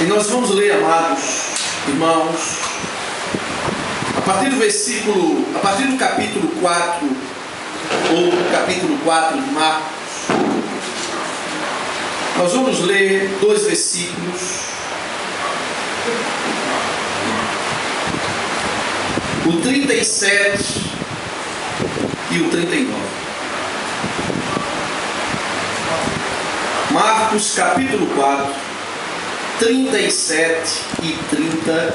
E nós vamos ler, amados irmãos, a partir do capítulo 4, ou capítulo 4 de Marcos. Nós vamos ler 2 versículos. O 37 e o 39. Marcos capítulo 4, 37 e 39.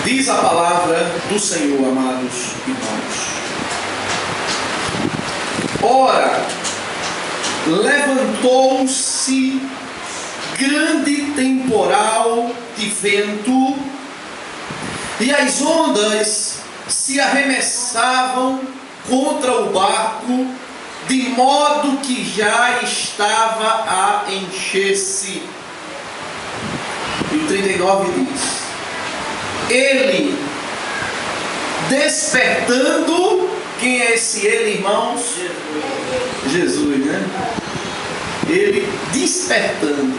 Diz a palavra do Senhor, amados irmãos. Ora, levantou-se grande temporal de vento, e as ondas se arremessavam contra o barco, de modo que já estava a encher-se. E o 39 diz: ele, despertando, quem é esse ele, irmãos? Jesus, né? Ele despertando.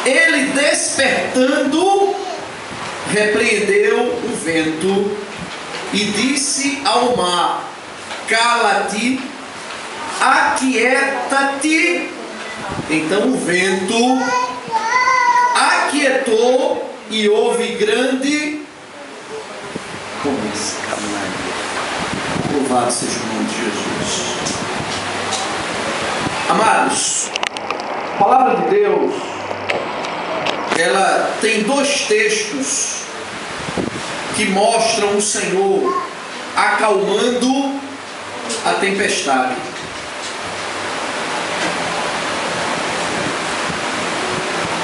Ele despertando, repreendeu o vento e disse ao mar: cala-te, aquieta-te. Então o vento aquietou e houve grande. Louvado seja o nome de Jesus. Amados, a palavra de Deus, ela tem 2 textos que mostram o Senhor acalmando a tempestade.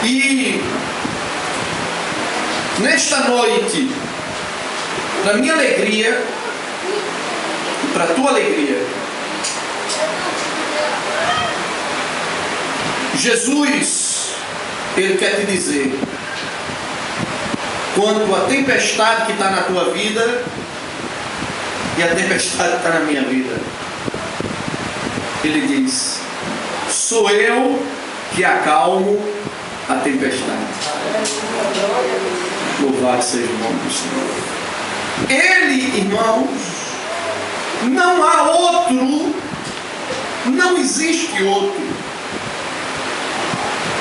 E nesta noite, para minha alegria e para a tua alegria, Jesus, Ele quer te dizer, quanto a tempestade que está na tua vida e a tempestade que está na minha vida, Ele diz: sou eu que acalmo a tempestade. Louvado seja o nome do Senhor. Ele, irmãos, não há outro, não existe outro.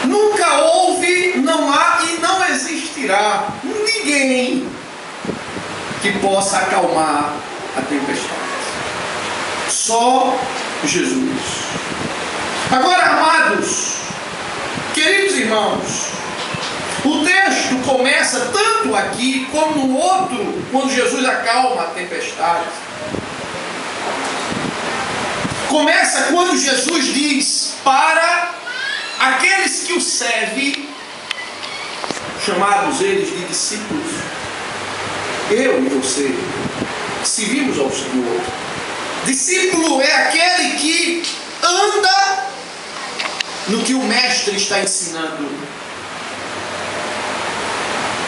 Nunca houve, não há e não existirá ninguém que possa acalmar a tempestade. Só Jesus. Agora, amados, queridos irmãos, o texto começa tanto aqui como no outro, quando Jesus acalma a tempestade. Começa quando Jesus diz para aqueles que o servem, chamados eles de discípulos, eu e você, servimos ao Senhor. Discípulo é aquele que anda no que o mestre está ensinando.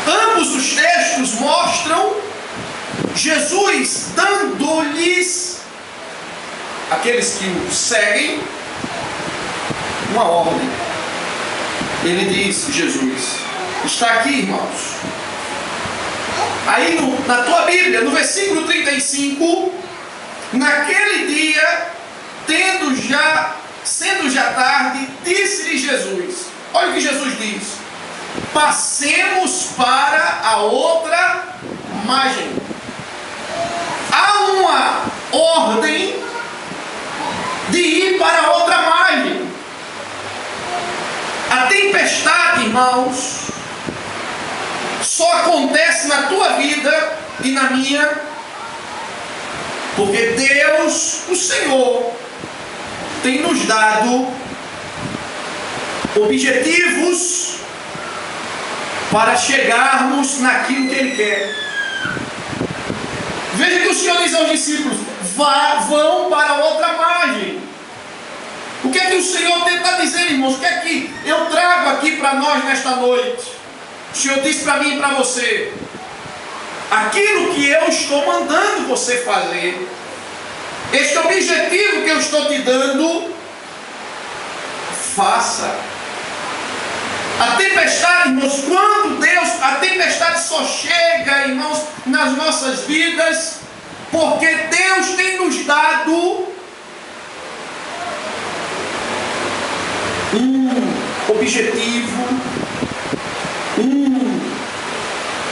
Ambos os textos mostram Jesus dando-lhes, aqueles que o seguem, uma ordem. Ele diz, Jesus, está aqui, irmãos. Aí na tua Bíblia, no versículo 35, naquele dia, sendo já tarde, disse-lhe Jesus, olha o que Jesus diz: passemos para a outra margem. Há uma ordem de ir para a outra margem. A tempestade, irmãos, só acontece na tua vida e na minha, porque Deus, o Senhor, tem nos dado objetivos para chegarmos naquilo que Ele quer. Veja que o Senhor diz aos discípulos: vão para outra margem. O que é que o Senhor tenta dizer, irmãos? O que é que eu trago aqui para nós nesta noite? O Senhor diz para mim e para você: aquilo que eu estou mandando você fazer, Este objetivo que eu estou te dando, faça. A tempestade, irmãos, quando a tempestade só chega, irmãos, nas nossas vidas, porque Deus tem nos dado um objetivo,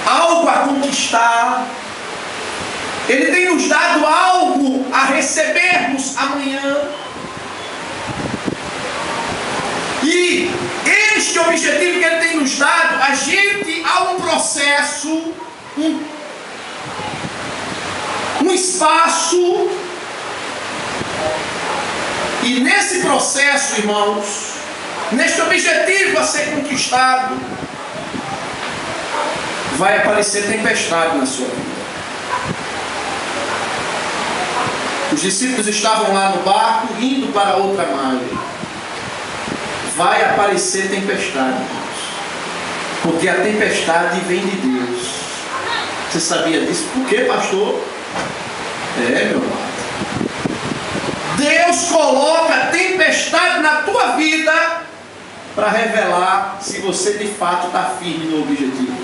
algo a conquistar. Ele tem nos dado algo a recebermos amanhã. E este objetivo que Ele tem nos dado, a gente há um processo, um espaço, e nesse processo, irmãos, neste objetivo a ser conquistado, vai aparecer tempestade na sua vida. Os discípulos estavam lá no barco, indo para outra margem. Vai aparecer tempestade, irmãos, porque a tempestade vem de Deus. Você sabia disso? Por quê, pastor? Meu amado, Deus coloca tempestade na tua vida para revelar se você de fato está firme no objetivo,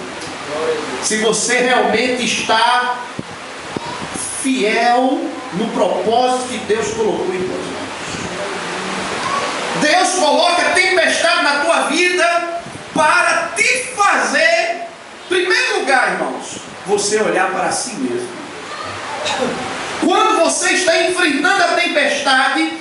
se você realmente está fiel no propósito que Deus colocou em tuas mãos. Deus coloca tempestade na tua vida para te fazer, em primeiro lugar, irmãos, você olhar para si mesmo. Quando você está enfrentando a tempestade,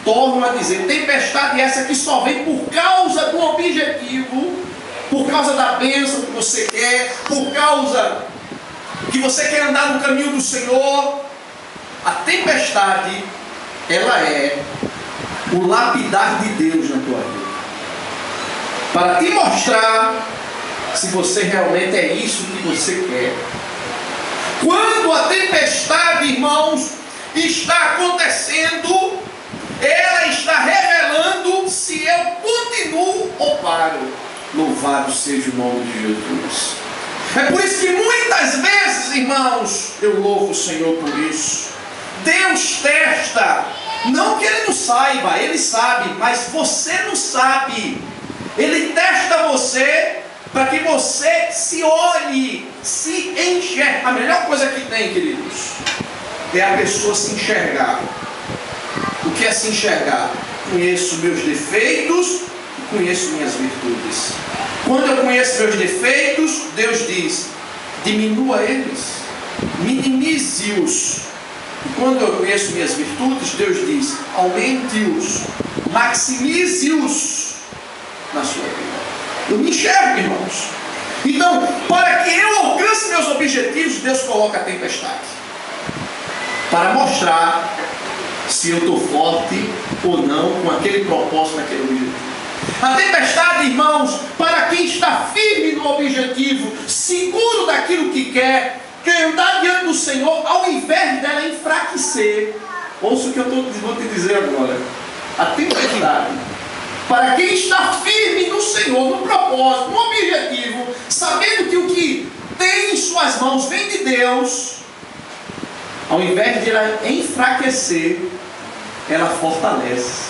torno a dizer, tempestade essa que só vem por causa do objetivo, por causa da bênção que você quer, por causa que você quer andar no caminho do Senhor. A tempestade, ela é o lapidar de Deus na tua vida, para te mostrar se você realmente é isso que você quer. Quando a tempestade, irmãos, está acontecendo, ela está revelando se eu continuo ou paro. Louvado seja o nome de Jesus. É por isso que muitas vezes, irmãos, eu louvo o Senhor por isso. Deus testa, não que Ele não saiba, Ele sabe, mas você não sabe. Ele testa você para que você se olhe, se enxergue. A melhor coisa que tem, queridos, é a pessoa se enxergar. O que é se enxergar? Conheço meus defeitos e conheço minhas virtudes. Quando eu conheço meus defeitos, Deus diz, diminua eles, minimize-os. E quando eu conheço minhas virtudes, Deus diz, aumente-os, maximize-os na sua vida. Eu me enxergo, irmãos. Então, para que eu alcance meus objetivos, Deus coloca a tempestade, para mostrar se eu estou forte ou não com aquele propósito, naquele objetivo. A tempestade, irmãos, para quem está firme no objetivo, seguro daquilo que quer andar diante do Senhor, ao invés dela enfraquecer, ouça o que eu vou te dizer agora. A tempestade, para quem está firme no Senhor, no propósito, no objetivo, sabendo que o que tem em suas mãos vem de Deus, ao invés de ela enfraquecer, ela fortalece.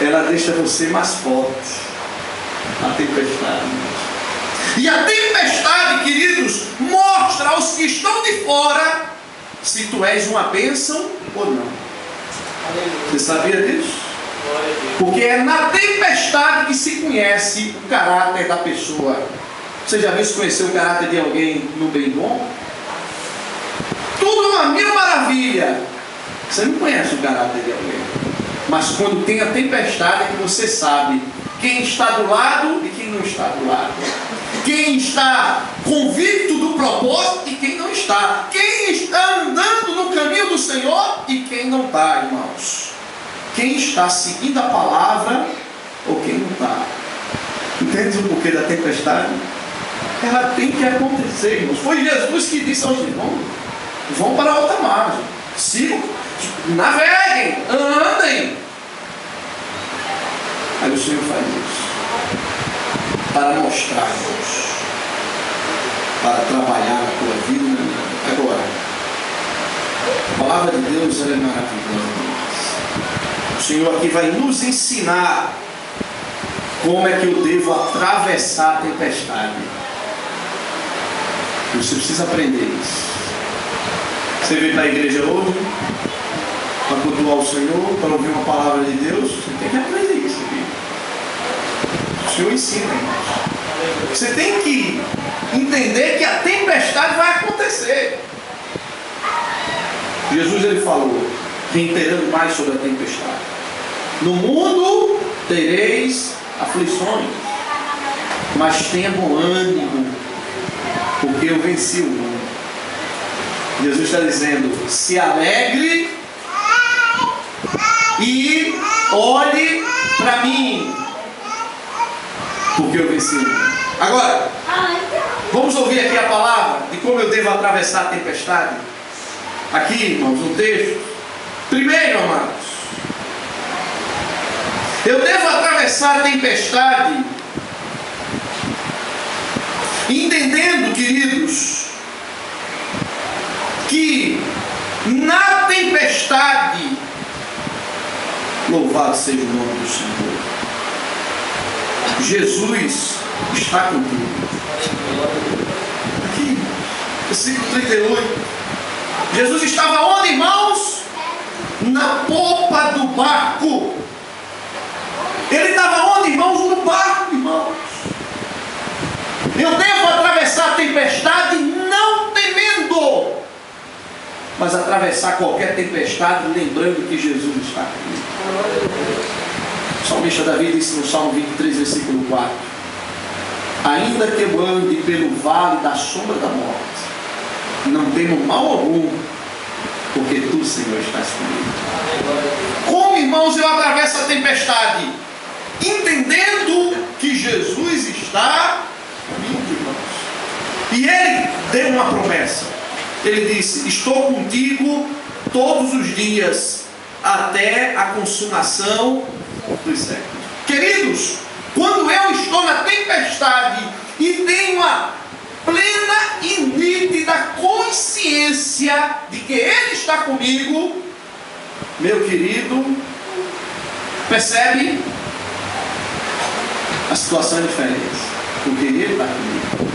Ela deixa você mais forte. A tempestade. E a tempestade, queridos, mostra aos que estão de fora se tu és uma bênção ou não. Você sabia disso? Porque é na tempestade que se conhece o caráter da pessoa. Você já viu se conhecer o caráter de alguém no bem bom? Tudo uma mil maravilha. Você não conhece o caráter de alguém. Mas quando tem a tempestade é que você sabe quem está do lado e quem não está do lado. Quem está convicto do propósito e quem não está. Quem está andando no caminho do Senhor e quem não está, irmãos. Quem está seguindo a palavra ou quem não está. Entende o porquê da tempestade? Ela tem que acontecer, irmãos. Foi Jesus que disse aos irmãos, vão para a outra margem. Sigam, naveguem, andem. Aí o Senhor faz isso para mostrar-nos, para trabalhar na tua vida. Agora, A palavra de Deus ela é maravilhosa. O Senhor aqui vai nos ensinar como é que eu devo atravessar a tempestade. Você precisa aprender isso. Você veio para a igreja hoje para cultuar o Senhor, para ouvir uma palavra de Deus, você tem que aprender isso aqui. O Senhor ensina, irmãos. Você tem que entender que a tempestade vai acontecer. Jesus ele falou, reiterando mais sobre a tempestade: no mundo tereis aflições, mas tenha bom ânimo, porque eu venci o mundo. Jesus está dizendo: se alegre e olhe para mim, porque eu venci o mundo. Agora, vamos ouvir aqui a palavra de como eu devo atravessar a tempestade. Aqui, irmãos, no texto. Primeiro, amados, eu devo atravessar a tempestade entendendo, queridos, que na tempestade, louvado seja o nome do Senhor, Jesus está contigo. Aqui, versículo 38. Jesus estava onde, irmãos? Na popa do barco. Ele estava onde, irmãos? No barco, irmãos. Eu devo atravessar a tempestade não temendo, mas atravessar qualquer tempestade lembrando que Jesus está comigo. O salmista Davi disse no Salmo 23, versículo 4: ainda que eu ande pelo vale da sombra da morte, não temo mal algum, porque tu, Senhor, estás comigo. Como, irmãos, eu atravesso a tempestade? Entendendo que Jesus está comigo, irmãos. E Ele deu uma promessa. Ele disse: estou contigo todos os dias, até a consumação dos séculos. Queridos, quando eu estou na tempestade e tenho a plena e nítida consciência de que Ele está comigo, meu querido, percebe? A situação é diferente, porque Ele está comigo.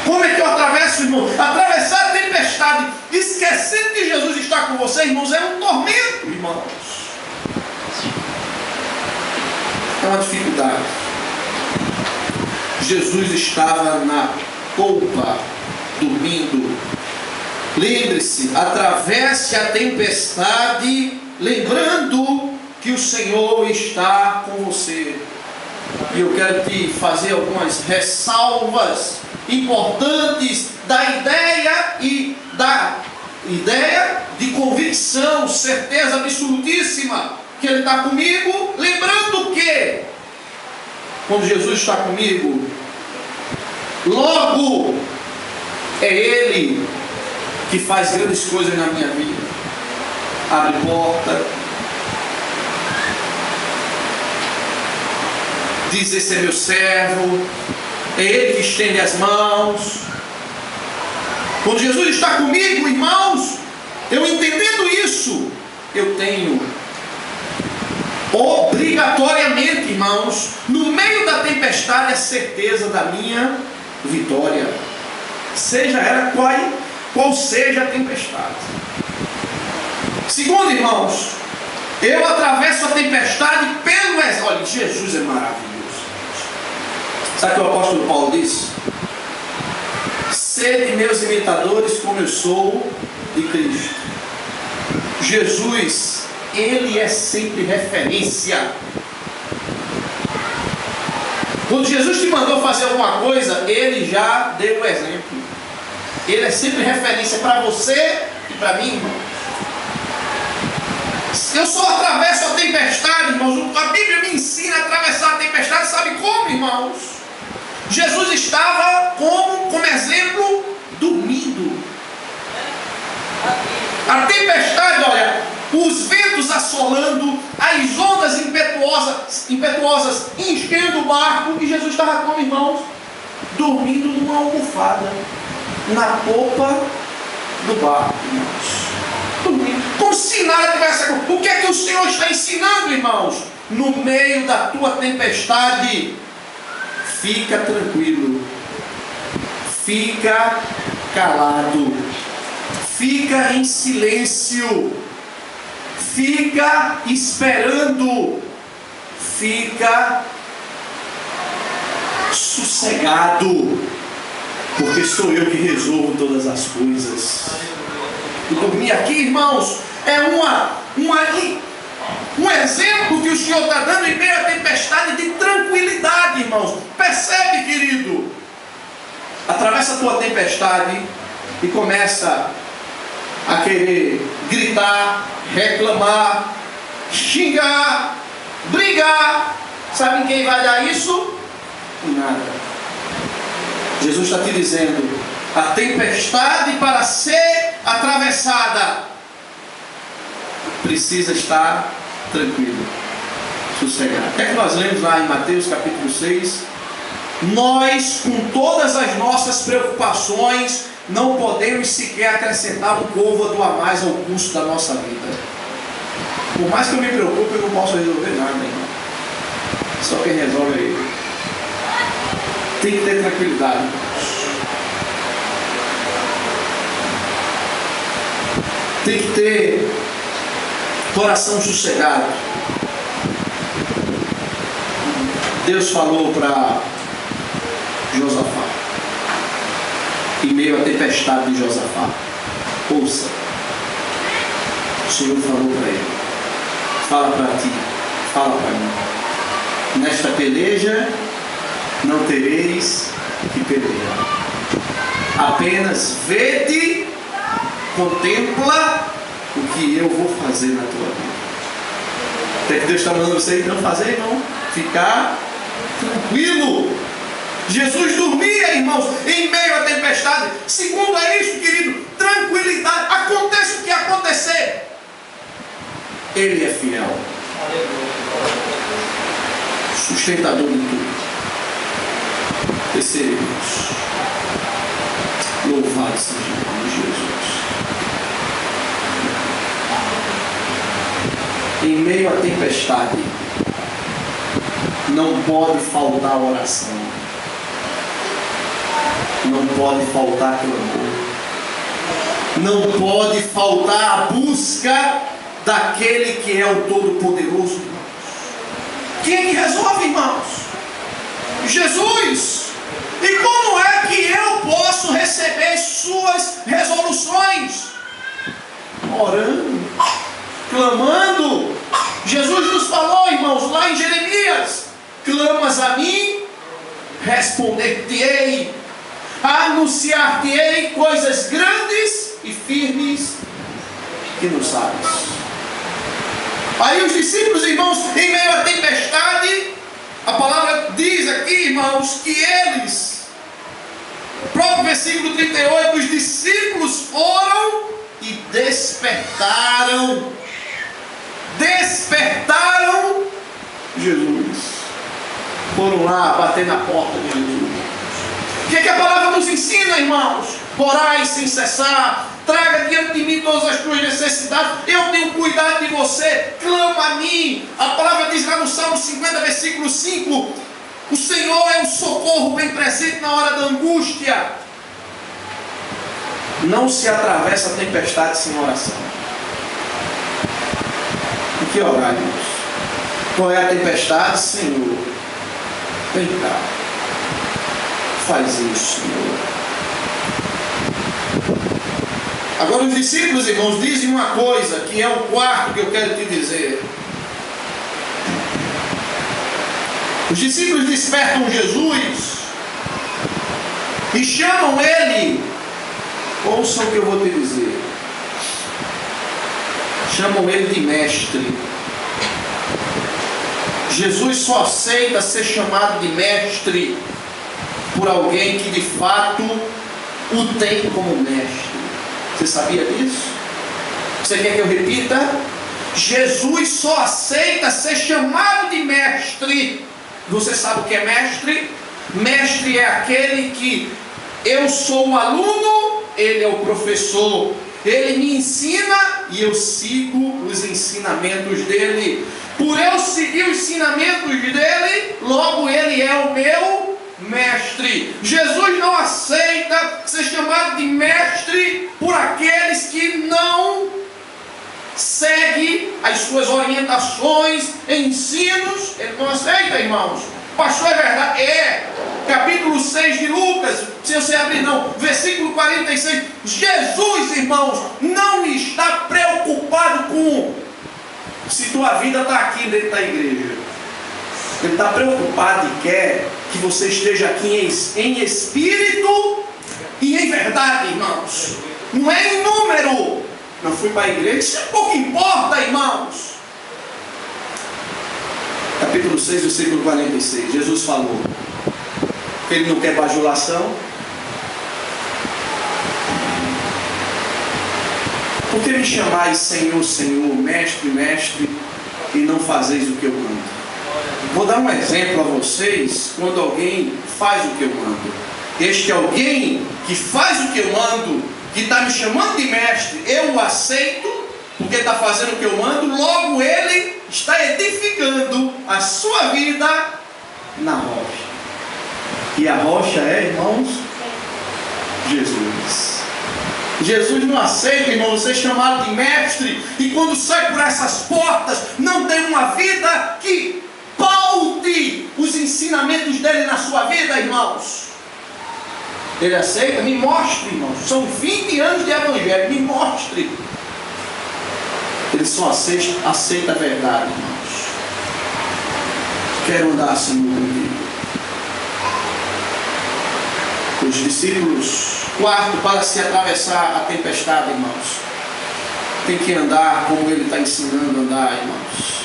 Como é que eu atravesso, irmão? Atravessar a tempestade, esquecendo que Jesus está com você, irmãos, é um tormento, irmãos. É uma dificuldade. Jesus estava na polpa, dormindo. Lembre-se, atravesse a tempestade, lembrando que o Senhor está com você. E eu quero te fazer algumas ressalvas importantes da ideia e da ideia de convicção, certeza absolutíssima que Ele está comigo, lembrando que quando Jesus está comigo, logo é Ele que faz grandes coisas na minha vida. Abre porta, diz: esse é meu servo. É Ele que estende as mãos. Quando Jesus está comigo, irmãos, eu entendendo isso, eu tenho obrigatoriamente, irmãos, no meio da tempestade, a certeza da minha vitória, seja ela qual seja a tempestade. Segundo, irmãos, eu atravesso a tempestade pelo exército. Olha, Jesus é maravilhoso. Sabe o que o apóstolo Paulo disse? Sede meus imitadores como eu sou de Cristo. Jesus, Ele é sempre referência. Quando Jesus te mandou fazer alguma coisa, Ele já deu o exemplo. Ele é sempre referência para você e para mim, irmão. Eu só atravesso a tempestade, irmãos. A Bíblia me ensina a atravessar a tempestade. Sabe como, irmãos? Jesus estava como exemplo, dormindo. A tempestade, olha, os ventos assolando, as ondas impetuosas enchendo o barco, e Jesus estava como, irmãos? Dormindo numa almofada, na popa do barco, irmãos. se nada tivesse acontecido. O que é que o Senhor está ensinando, irmãos? No meio da tua tempestade, fica tranquilo, fica calado, fica em silêncio, fica esperando, fica sossegado, porque sou eu que resolvo todas as coisas. E dormir aqui, irmãos, é um exemplo que o Senhor está dando em meio à tempestade de tranquilidade, irmãos. Percebe, querido? Atravessa a tua tempestade e começa a querer gritar, reclamar, xingar, brigar. Sabe quem vai dar isso? Nada. Jesus está te dizendo: a tempestade, para ser atravessada, precisa estar tranquilo, sossegado. O que é que nós lemos lá em Mateus capítulo 6? Nós, com todas as nossas preocupações, não podemos sequer acrescentar um côvado a mais ao custo da nossa vida. Por mais que eu me preocupe, eu não posso resolver nada, irmão. Só quem resolve é Ele. Tem que ter tranquilidade, irmãos. Tem que ter coração sossegado. Deus falou para Josafá, em meio à tempestade de Josafá: ouça, o Senhor falou para ele, fala para ti, fala para mim, nesta peleja não tereis que pelejar, apenas vede, contempla o que eu vou fazer na tua vida. O que Deus está mandando você não fazer, irmão? Ficar tranquilo. Jesus dormia, irmãos, em meio à tempestade. Segundo é isso, querido, tranquilidade. Aconteça o que acontecer, Ele é fiel, sustentador de tudo. Terceiro, irmãos, louvado seja o nome de Jesus. Em meio à tempestade, não pode faltar oração, não pode faltar clamor, não pode faltar a busca daquele que é o Todo-Poderoso, irmãos. Quem é que resolve, irmãos? Jesus. E como é que eu posso receber suas resoluções? Orando, clamando. Jesus nos falou, irmãos, lá em Jeremias: clamas a mim, responder-te-ei, anunciar-te-ei coisas grandes e firmes que não sabes. Aí os discípulos, irmãos, em meio à tempestade, a palavra diz aqui, irmãos, que eles, o próprio versículo 38, os discípulos foram e despertaram Jesus. Foram lá bater na porta de Jesus. O que a palavra nos ensina, irmãos? Orai sem cessar, traga diante de mim todas as tuas necessidades, eu tenho cuidado de você, clama a mim. A palavra diz lá no Salmo 50, versículo 5: o Senhor é um socorro bem presente na hora da angústia. Não se atravessa a tempestade sem oração. Em que orar, irmãos? Qual é a tempestade, Senhor? Vem cá, faz isso, Senhor. Agora os discípulos, irmãos, dizem uma coisa, que é o quarto que eu quero te dizer. Os discípulos despertam Jesus e chamam Ele. Ouçam o que eu vou te dizer. Chamam Ele de mestre. Jesus só aceita ser chamado de mestre por alguém que de fato o tem como mestre. Você sabia disso? Você quer que eu repita? Jesus só aceita ser chamado de mestre. Você sabe o que é mestre? Mestre é aquele que eu sou o aluno, ele é o professor. Ele me ensina e eu sigo os ensinamentos dele. Por eu seguir os ensinamentos dele, logo ele é o meu mestre. Jesus não aceita ser chamado de mestre por aqueles que não seguem as suas orientações, ensinos. Ele não aceita, irmãos. Pastor, é verdade? Capítulo 6 de Lucas, se você abrir não, versículo 46. Jesus, irmãos, não está preocupado com se tua vida está aqui dentro da igreja. Ele está preocupado e quer que você esteja aqui em espírito e em verdade, irmãos. Não é em número. Não fui para a igreja, isso pouco importa, irmãos. Capítulo 6, versículo 46. Jesus falou que ele não quer bajulação. Por que me chamais Senhor, Senhor, Mestre, Mestre, e não fazeis o que eu mando? Vou dar um exemplo a vocês quando alguém faz o que eu mando. Este alguém que faz o que eu mando, que está me chamando de mestre, eu o aceito, porque está fazendo o que eu mando, logo ele está edificando a sua vida na rocha. E a rocha é, irmãos, Jesus. Jesus não aceita, irmão, você chamado de mestre, e quando sai por essas portas, não tem uma vida que paute os ensinamentos dele na sua vida, irmãos. Ele aceita? Me mostre, irmãos. São 20 anos de evangelho, me mostre. Ele só aceita a verdade, irmãos. Quero andar assim comigo. Os discípulos, quarto, para se atravessar a tempestade, irmãos, tem que andar como ele está ensinando a andar, irmãos.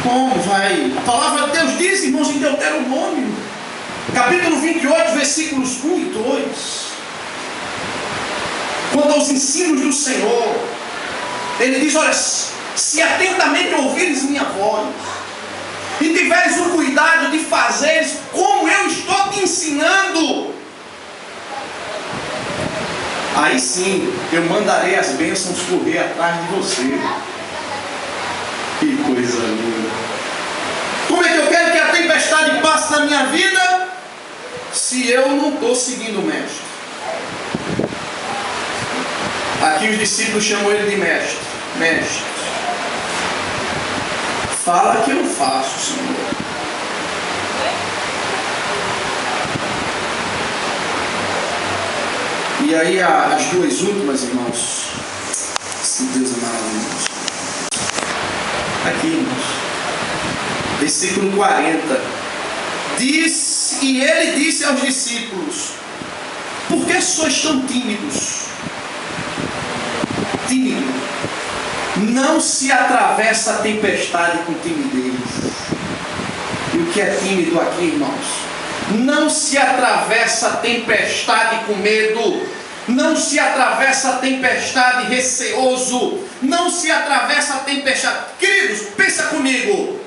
Como vai? A palavra de Deus diz, irmãos, em Deuteronômio, capítulo 28, versículos 1 e 2. Quando aos ensinos do Senhor, ele diz: olha, se atentamente ouvires minha voz, e tiveres o cuidado de fazeres como eu estou te ensinando, aí sim eu mandarei as bênçãos correr atrás de você. Que coisa linda! Como é que eu quero que a tempestade passe na minha vida se eu não estou seguindo o mestre? Aqui os discípulos chamam ele de mestre. Mestre, fala que eu faço, Senhor. E aí as duas últimas, irmãos. Se Deus é maravilhoso. Aqui, irmãos. Versículo 40. E ele disse aos discípulos: por que sois tão tímidos? Tímido. Não se atravessa a tempestade com timidez. E o que é tímido aqui, irmãos? Não se atravessa a tempestade com medo. Não se atravessa a tempestade receoso. Não se atravessa a tempestade. Queridos, pensa comigo.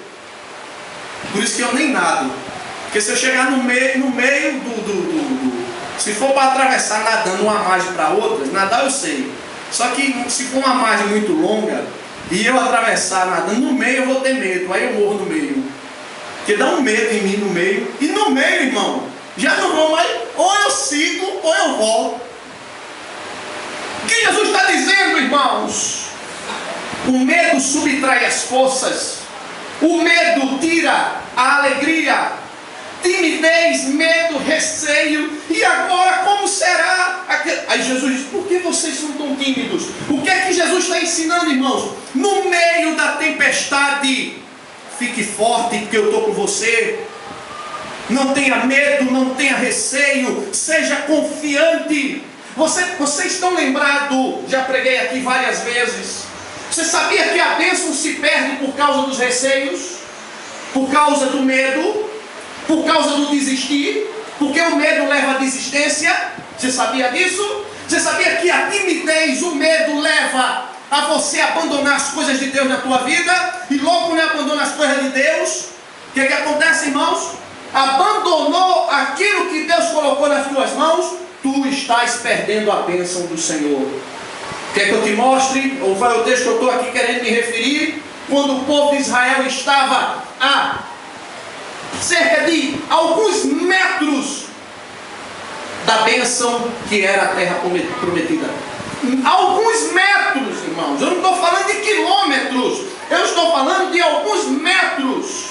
Por isso que eu nem nado. Porque se eu chegar no meio se for para atravessar nadando uma margem para outra, nadar eu sei. Só que se for uma margem muito longa e eu atravessar nadando no meio, eu vou ter medo. Aí eu morro no meio. Porque dá um medo em mim no meio. E no meio, irmão, já não vou mais. Ou eu sigo ou eu volto. O que Jesus está dizendo, irmãos? O medo subtrai as forças. O medo tira a alegria. Timidez, medo, receio. E agora como será? Aí Jesus diz: por que vocês são tão tímidos? O que é que Jesus está ensinando, irmãos? No meio da tempestade, fique forte, porque eu estou com você. Não tenha medo, não tenha receio. Seja confiante. Vocês estão lembrados? Já preguei aqui várias vezes. Você sabia que a bênção se perde por causa dos receios? Por causa do medo? Por causa do desistir? Porque o medo leva à desistência. Você sabia disso? Você sabia que a timidez, o medo leva a você abandonar as coisas de Deus na tua vida? E logo quando abandona as coisas de Deus, o que acontece, irmãos? Abandonou aquilo que Deus colocou nas tuas mãos, tu estás perdendo a bênção do Senhor. Quer que eu te mostre? Ou qual é o texto que eu estou aqui querendo me referir? Quando o povo de Israel estava a cerca de alguns metros da bênção que era a terra prometida. Alguns metros, irmãos. Eu não estou falando de quilômetros. Eu estou falando de alguns metros.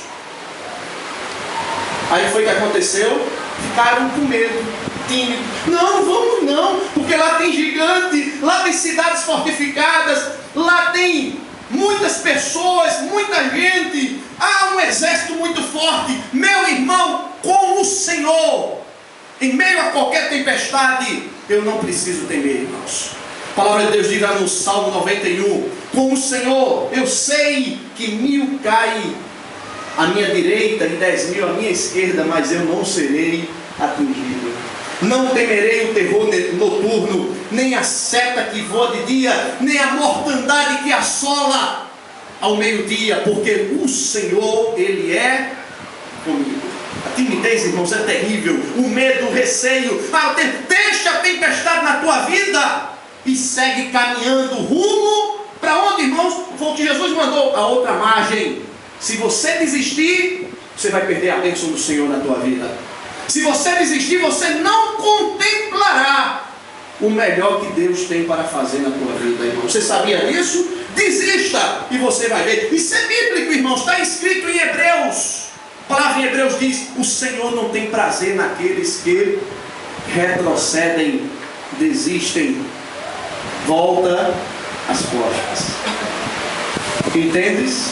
Aí foi o que aconteceu. Ficaram com medo, tímidos. Não vamos não, porque lá tem gigante, lá tem cidades fortificadas, lá tem muitas pessoas, muita gente, há um exército muito forte. Meu irmão, com o Senhor, em meio a qualquer tempestade, eu não preciso temer, irmãos. A palavra de Deus diz lá no Salmo 91, com o Senhor eu sei que 1000 caem à minha direita e 10.000 à minha esquerda, mas eu não serei atingido. Não temerei o terror noturno, nem a seta que voa de dia, nem a mortandade que assola ao meio-dia, porque o Senhor, Ele é comigo. A timidez, irmãos, é terrível. O medo, o receio. Deixa a tempestade na tua vida e segue caminhando rumo para onde, irmãos? Foi o que Jesus mandou, a outra margem. Se você desistir, você vai perder a bênção do Senhor na tua vida. Se você desistir, você não contemplará o melhor que Deus tem para fazer na tua vida, irmão. Você sabia disso? Desista e você vai ver. Isso é bíblico, irmão. Está escrito em Hebreus. A palavra em Hebreus diz: o Senhor não tem prazer naqueles que retrocedem, desistem, volta as costas. Entendes?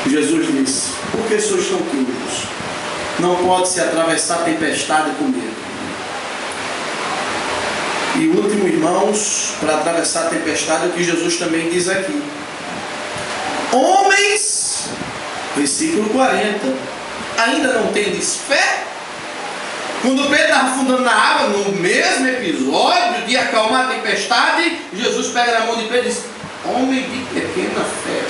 Jesus disse: por que sois tão tímidos? Não pode-se atravessar a tempestade com medo. E o último, irmãos, para atravessar a tempestade, o que Jesus também diz aqui: homens, versículo 40, ainda não tendes fé? Quando Pedro estava afundando na água, no mesmo episódio de acalmar a tempestade, Jesus pega na mão de Pedro e diz: homem de pequena fé.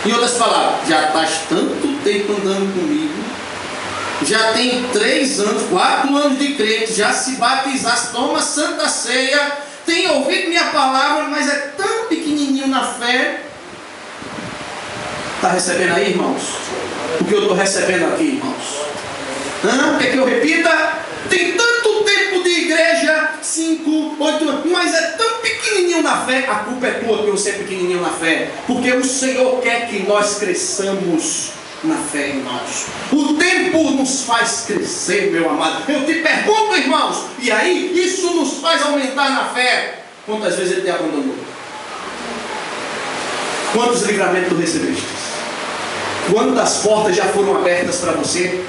Em outras palavras, já estás tanto tempo andando comigo, já tem 3 anos, 4 anos de crente, já se batizaste, toma santa ceia, tem ouvido minha palavra, mas é tão pequenininho na fé. Está recebendo aí, irmãos? O que eu estou recebendo aqui, irmãos? Quer que eu repita? Tem tanto tempo de igreja, 5, 8 anos, mas é tão pequenininho na fé. A culpa é tua que você é pequenininho na fé, porque o Senhor quer que nós cresçamos na fé, irmãos. O tempo nos faz crescer, meu amado. Eu te pergunto, irmãos, e aí isso nos faz aumentar na fé. Quantas vezes Ele te abandonou? Quantos livramentos tu recebeste? Quantas portas já foram abertas para você?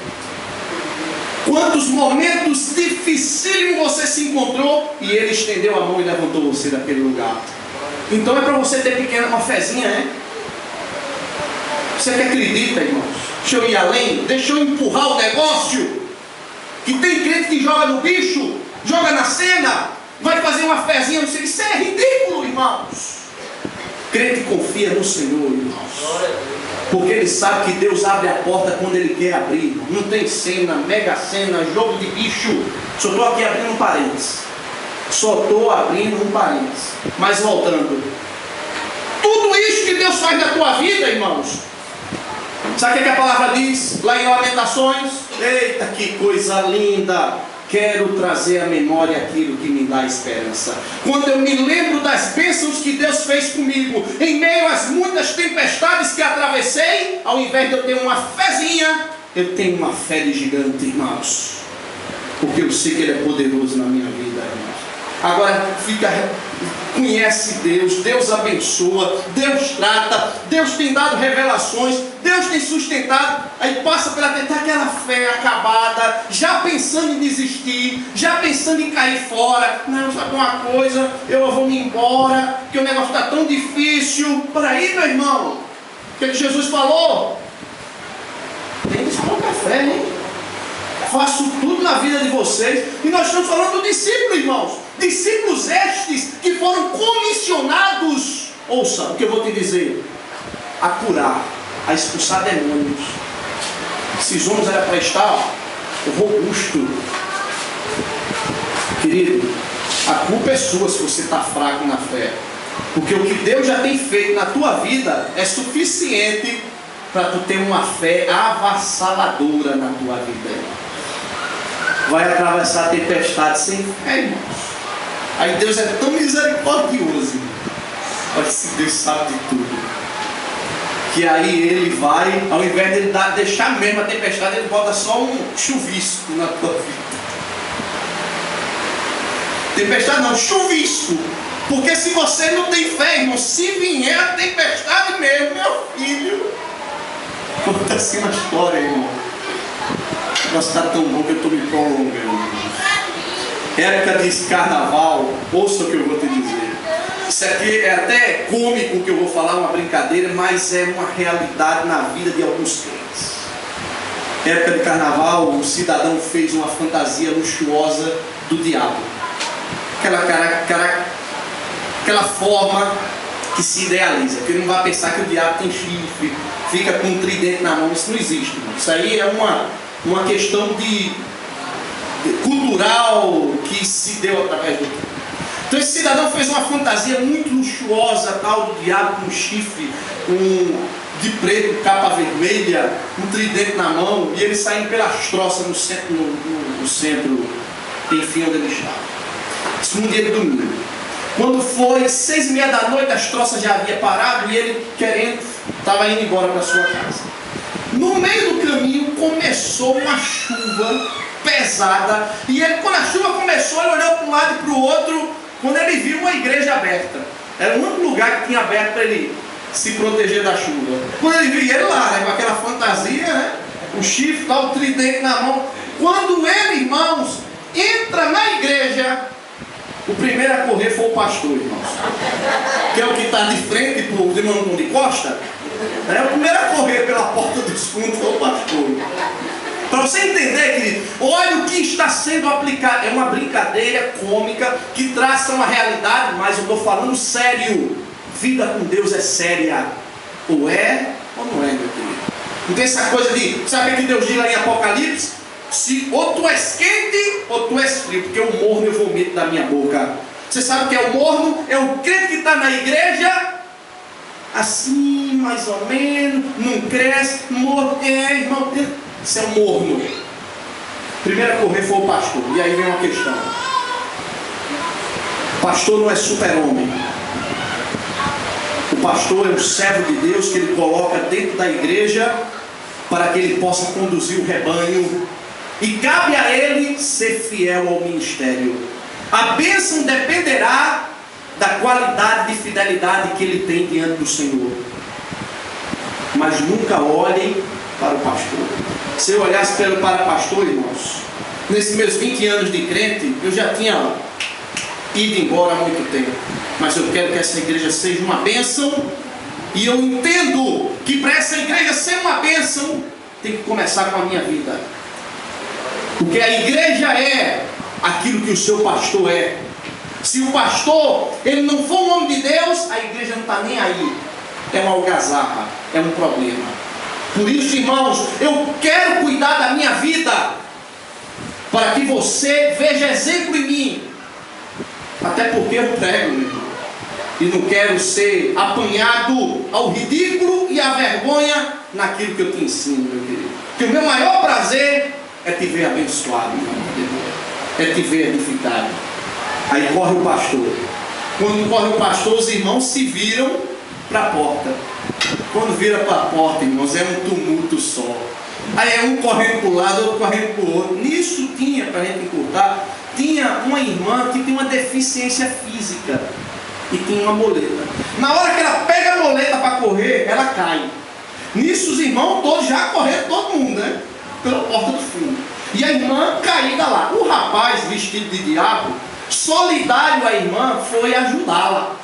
Quantos momentos dificílimos você se encontrou e Ele estendeu a mão e levantou você daquele lugar? Então é para você ter uma fezinha, né? Você que acredita, irmãos? Deixa eu ir além, deixa eu empurrar o negócio. Que tem crente que joga no bicho, joga na cena, vai fazer uma fezinha, não sei. Isso é ridículo, irmãos. Crente confia no Senhor, irmãos, porque ele sabe que Deus abre a porta quando Ele quer abrir. Não tem cena, mega cena, jogo de bicho. Só estou aqui abrindo um parênteses. Mas voltando, tudo isso que Deus faz na tua vida, irmãos, sabe o que a palavra diz lá em Lamentações? Eita, que coisa linda! Quero trazer à memória aquilo que me dá esperança. Quando eu me lembro das bênçãos que Deus fez comigo, em meio às muitas tempestades que atravessei, ao invés de eu ter uma fezinha, eu tenho uma fé de gigante, irmãos. Porque eu sei que Ele é poderoso na minha vida, irmãos. Agora, conhece Deus, Deus abençoa, Deus trata, Deus tem dado revelações, Deus tem sustentado. Aí passa pela tentar aquela fé acabada, já pensando em desistir, já pensando em cair fora. Não, sabe uma coisa, eu vou me embora, porque o negócio está tão difícil. Por aí, meu irmão, o que Jesus falou? Tem que pouca fé, hein? Faço tudo na vida de vocês. E nós estamos falando do discípulo, irmãos. Discípulos estes que foram comissionados, ouça o que eu vou te dizer, a curar, a expulsar demônios. Esses homens eram para estar robusto. Querido, A culpa é sua se você está fraco na fé. Porque o que Deus já tem feito na tua vida é suficiente para tu ter uma fé avassaladora na tua vida. Vai atravessar a tempestade sem fé, irmãos. Aí Deus é tão misericordioso. Olha, se Deus sabe de tudo. Que aí Ele vai, ao invés de Ele deixar mesmo a tempestade, Ele bota só um chuvisco na tua vida. Tempestade não, chuvisco. Porque se você não tem fé, irmão, se vier a tempestade mesmo, meu filho. Conta assim uma história, irmão. O negócio está tão bom que eu estou me prolongando. Época de carnaval, ouça o que eu vou te dizer. Isso aqui é até cômico que eu vou falar, uma brincadeira, mas é uma realidade na vida de alguns crentes. Época de carnaval, o cidadão fez uma fantasia luxuosa do diabo. Aquela forma que se idealiza, porque ele não vai pensar que o diabo tem chifre, fica com um tridente na mão. Isso não existe, irmão. Isso aí é uma questão cultural que se deu através do tempo. Então esse cidadão fez uma fantasia muito luxuosa, tal, do diabo com chifre, de preto, capa vermelha, um tridente na mão, e ele saindo pelas troças no centro, enfim, onde ele estava. Isso num dia de domingo. Quando foi 6h30 da noite, as troças já haviam parado e ele estava indo embora para sua casa. No meio do caminho começou uma chuva pesada, e ele, quando a chuva começou, ele olhou para um lado e para o outro, quando ele viu uma igreja aberta. Era o único lugar que tinha aberto para ele se proteger da chuva. Quando ele viu ele lá, né, com aquela fantasia, né, o chifre, o tridente na mão. Quando ele, irmãos, entra na igreja, o primeiro a correr foi o pastor, irmãos. Que é o que está de frente para os irmãos de costa. O primeiro a correr pela porta dos fundos foi o pastor. Para você entender, querido, olha o que está sendo aplicado. É uma brincadeira cômica que traça uma realidade, mas eu estou falando sério. Vida com Deus é séria. Ou é ou não é, meu querido? Não tem essa coisa de, sabe o que Deus diz lá em Apocalipse? Ou tu és quente ou tu és frio, porque o morno eu vomito da minha boca. Você sabe o que é o morno? É o crente que está na igreja, assim, mais ou menos, não cresce, morno, irmão, isso é o morno. Primeiro a correr foi o pastor. E aí vem uma questão. O pastor não é super-homem. O pastor é um servo de Deus que ele coloca dentro da igreja para que ele possa conduzir o rebanho. E cabe a ele ser fiel ao ministério. A bênção dependerá da qualidade de fidelidade que ele tem diante do Senhor. Mas nunca olhem para o pastor. Se eu olhasse para o pastor, irmãos, nesses meus 20 anos de crente, eu já tinha ido embora há muito tempo. Mas eu quero que essa igreja seja uma bênção. E eu entendo que para essa igreja ser uma bênção, tem que começar com a minha vida. Porque a igreja é aquilo que o seu pastor é. Se o pastor ele não for um homem de Deus, a igreja não está nem aí. É uma algazarra, é um problema. Por isso, irmãos, eu quero cuidar da minha vida, para que você veja exemplo em mim. Até porque eu prego, meu irmão, e não quero ser apanhado ao ridículo e à vergonha naquilo que eu te ensino, meu querido. Porque o meu maior prazer é te ver abençoado, meu irmão. É te ver edificado. Aí corre o pastor. Quando corre o pastor, os irmãos se viram para a porta. Quando vira para a porta, irmãos, é um tumulto só. Aí é um correndo para o lado, outro correndo para o outro. Nisso tinha, para a gente encurtar, tinha uma irmã que tem uma deficiência física e tinha uma moleta. Na hora que ela pega a moleta para correr, ela cai. Nisso os irmãos todos já correram, todo mundo, né? Pela porta do fundo. E a irmã caída lá. O rapaz vestido de diabo, solidário à irmã, foi ajudá-la.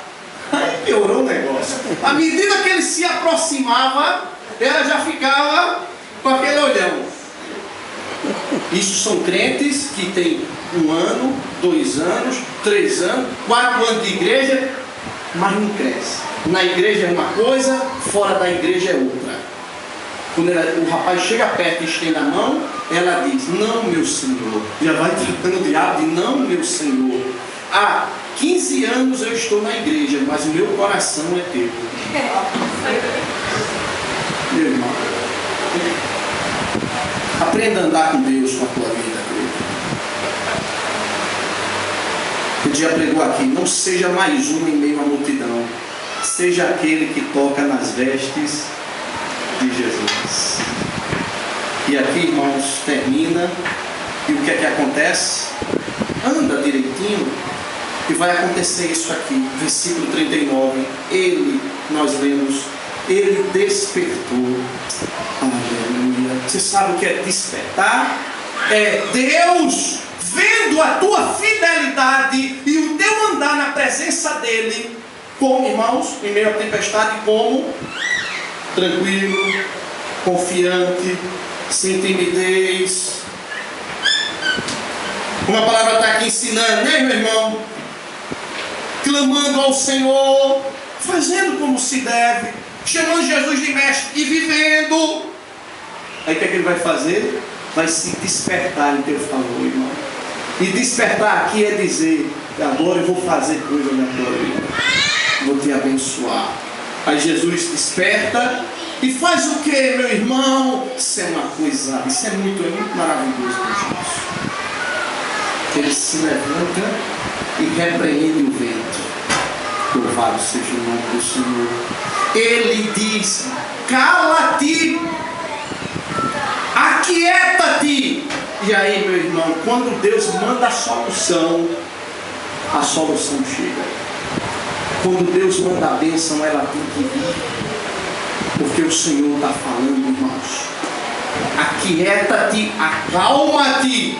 Aí piorou o negócio. À medida que ele se aproximava, ela já ficava com aquele olhão. Isso são crentes que têm 1 ano, 2 anos, 3 anos, 4 anos de igreja, mas não cresce. Na igreja é uma coisa, fora da igreja é outra. Quando o rapaz chega perto e estende a mão, ela diz: não, meu Senhor. Já vai tratando o diabo de não, meu Senhor. Há 15 anos eu estou na igreja, mas o meu coração é teu. Meu irmão, aprenda a andar com Deus com a tua vida. O dia pregou aqui: não seja mais um em meio à multidão, seja aquele que toca nas vestes de Jesus. E aqui, irmãos, termina. E o que é que acontece? Anda direitinho e vai acontecer isso aqui. Versículo 39. Nós lemos, ele despertou. Aleluia. Você sabe o que é despertar? É Deus vendo a tua fidelidade e o teu andar na presença dele, como, irmãos, em meio à tempestade, como tranquilo, confiante, sem timidez. Uma palavra está aqui ensinando, né, meu irmão? Clamando ao Senhor, fazendo como se deve, chamando Jesus de mestre e vivendo. Aí o que é que ele vai fazer? Vai se despertar em teu favor, irmão. E despertar aqui é dizer: agora eu vou fazer coisa na tua vida, vou te abençoar. Aí Jesus desperta e faz o que, meu irmão? Isso é uma coisa, isso é muito maravilhoso, Jesus. Ele se levanta e repreende o vento. Louvado seja o nome do Senhor. Ele diz: cala-te, aquieta-te. E aí, meu irmão, quando Deus manda a solução chega. Quando Deus manda a bênção, ela tem que vir. Porque o Senhor está falando, irmãos. Aquieta-te, acalma-te.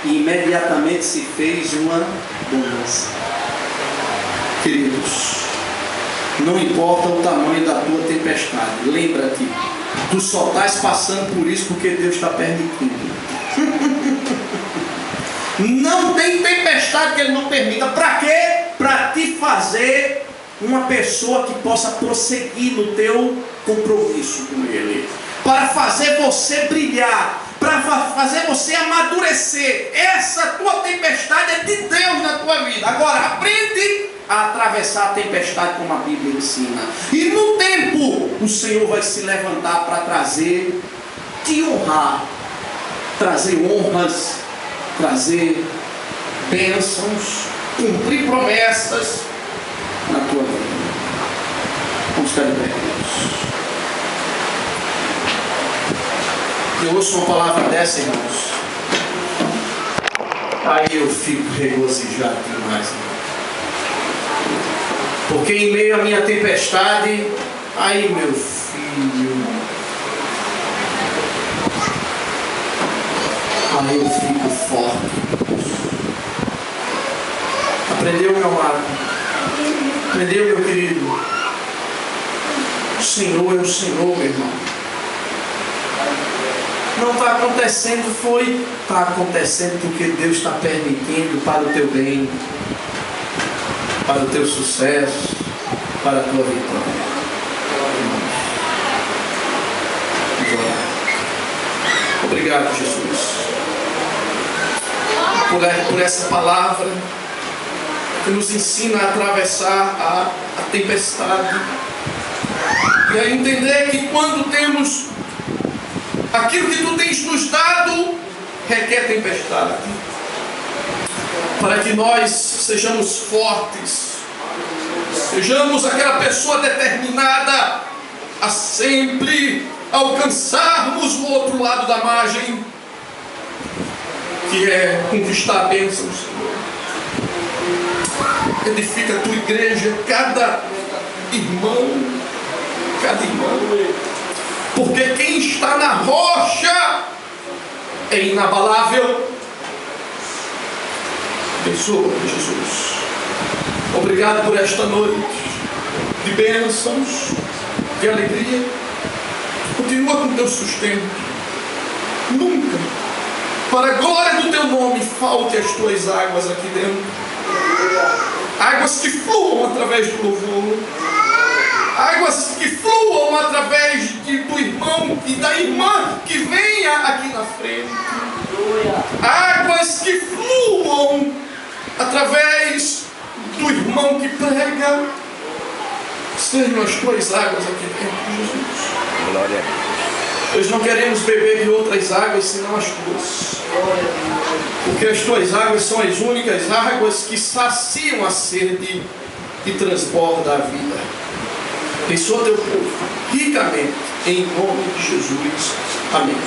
E imediatamente se fez uma bonança. Queridos, não importa o tamanho da tua tempestade, lembra-te, tu só estás passando por isso porque Deus está permitindo. Não tem tempestade que Ele não permita. Para quê? Para te fazer uma pessoa que possa prosseguir no teu compromisso com Ele, para fazer você brilhar, para fazer você amadurecer. Essa tua tempestade é de Deus na tua vida. Agora aprende a atravessar a tempestade como a Bíblia ensina. E no tempo o Senhor vai se levantar para trazer, te honrar, trazer honras, trazer bênçãos, cumprir promessas na tua vida. Vamos ficar de pé, Deus. Eu ouço uma palavra dessa, irmãos, aí eu fico regozijado demais, irmão. Porque em meio à minha tempestade, aí meu filho, aí eu fico forte. Aprendeu, meu amado? Aprendeu, meu querido? O Senhor é o Senhor, meu irmão. Não está acontecendo, está acontecendo porque Deus está permitindo para o teu bem, para o teu sucesso, para a tua vitória. Obrigado, Jesus, por essa palavra que nos ensina a atravessar a tempestade e a entender que quando temos aquilo que tu tens nos dado, requer tempestade, para que nós sejamos fortes, sejamos aquela pessoa determinada a sempre alcançarmos o outro lado da margem, que é conquistar a bênção do Senhor. Edifica a tua igreja, cada irmão, porque quem está na rocha é inabalável. Abençoa, Jesus. Obrigado por esta noite de bênçãos, de alegria. Continua com teu sustento. Nunca, para a glória do teu nome, falte as tuas águas aqui dentro. Águas que fluam através do louvor. Águas que fluam através do irmão e da irmã que venha aqui na frente. Águas que fluam através prega, sejam as tuas águas aqui dentro, Jesus. Glória a Deus. Nós não queremos beber de outras águas senão as tuas. Porque as tuas águas são as únicas águas que saciam a sede e transbordam a vida. Abençoa teu povo ricamente, em nome de Jesus. Amém.